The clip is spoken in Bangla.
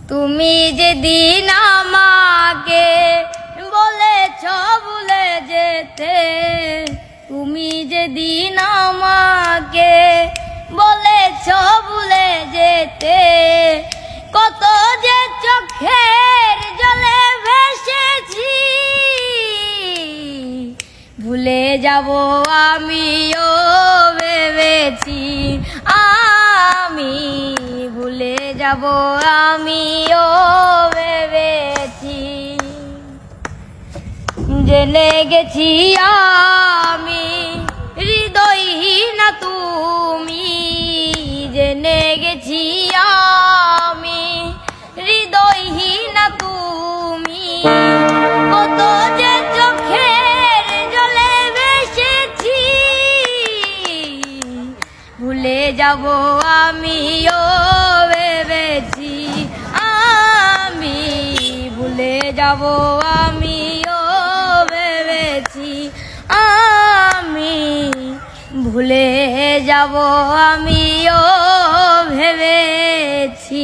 তুমি যেদিন আমাকে বলেছ ভুলে যেতে, তুমি যেদিন আমাকে বলেছ ভুলে যেতে, কত যে চোখের জলে ভেসেছি, ভুলে যাব আমিও ভেবেছি, আমি ভুলে যাব আমিও ভেবেছি। জেনে গেছি আমি হৃদয়হীন তুমি, জেনে গেছি আমি হৃদয়হীন তুমি, কত যে চোখের জলে ভেসেছি, ভুলে যাব আমিও ভেবেছি, আমি ভুলে যাব আমিও ভেবেছি, আমি ভুলে যাব আমিও ভেবেছি।